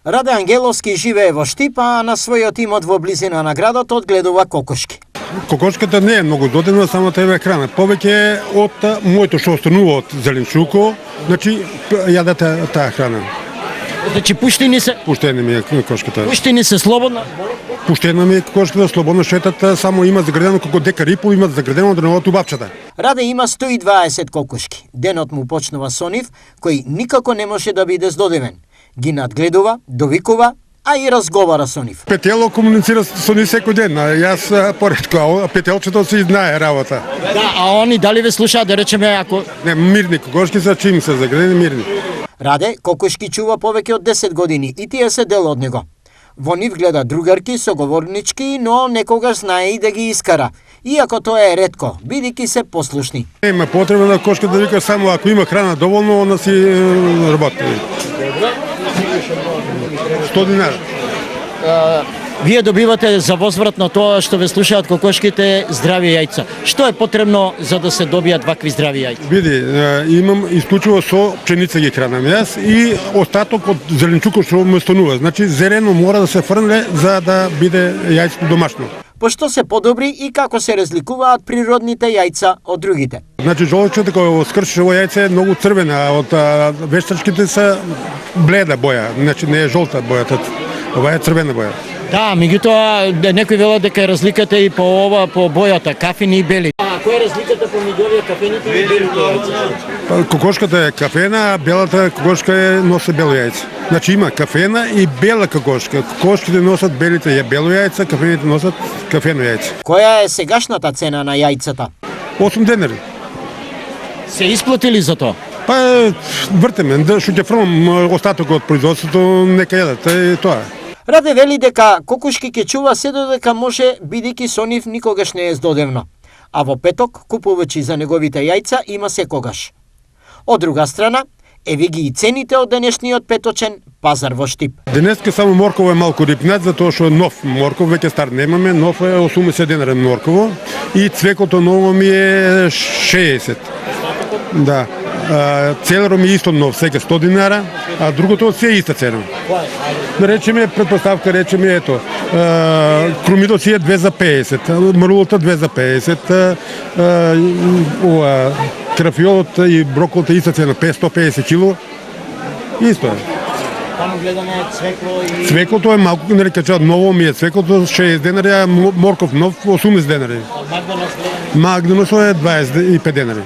Раде Ангеловски живее во Штип, а на својот имот во близина на градот одгледува кокошки. Кокошката не е многу додена, само тебе храна. Повеќе од моето што останува од зеленчуко, значи јадете таа храна. Значи пуштени се? Пуштена ми е кокошката. Пуштени се слободно? Пуштена ми е кокошката, слободно шетат, само има заградено како дека рипол, имат заградено да новото бабчата. Раде има 120 кокошки. Денот му почнува со нив, кој никако не може да биде здодевен. Ги надгледува, довикува, а и разговара со нив. Петело комуницира со нив секој ден, а јас поретко, а петелчето си знае работа. Да, а они дали ве слушаат, да речеме, ако... Не, мирни кокошки се чим се заградени мирни. Раде кокошки чува повеќе од 10 години и тие се дел од него. Во нив гледа другарки, соговорнички, но некогаш знае и да ги искара. Иако тоа е ретко, бидејќи се послушни. Нема потреба на кошка да вика само ако има храна доволно, она си работи. 100 динара. Вие добивате за возврат на тоа што ве слушаат кокошките здрави јајца. Што е потребно за да се добијат вакви здрави јајца? Види, имам исклучиво со пшеница ги хранам јас и остаток од зеленчуко што ме останува. Значи зелено мора да се фрнле за да биде јајцето домашно. Пошто се подобри и како се разликуваат природните јајца од другите? Значи жолчето кој скршево јајце е многу црвена, а од вештачките се бледа боја, значи не е жолта бојата, ова е црвена боја. Да, меѓутоа некои велат дека е разликата и по ова по бојата, кафени и бели. А која е разликата помеѓу овие кафените и белите јајца? Кокошката е кафена, а белата кокошка носи бело јајце. Значи има кафена и бела кокошка. Кокошките носат белите бело јајца, кафените носат кафено јајце. Која е сегашната цена на јајцата? 8 денари. Се исплатили за тоа? Па вртеме, што ќе фрмам остаток од производството, нека јадат, и тоа. Раде вели дека кокошки ќе чува се додека може, бидејќи со нив никогаш не е здодевно. А во петок, купувачи за неговите јајца има секогаш. Од друга страна, еви ги и цените од денешниот петочен пазар во Штип. Денеска само морково е малку рипнат, затоа што нов морков, веќе стар немаме, нов е 80 денари морково и цвекото ново ми е 60. Да. Целеро ми исто нов, сега 100 динара, а другото се иста цена. Речеме, предпоставка, речеме, ето, крумидот си е 2 за 50, марулата 2 за 50, крафиолот и броколот е иста цена, 150 кило, исто е. Таму гледаме цвекло и... Цвеклото е малку, нели кажа, ново ми е цвеклото 60 денари, а морков нов 80 денари. Магданос гледаме? Магданос е 25 денари.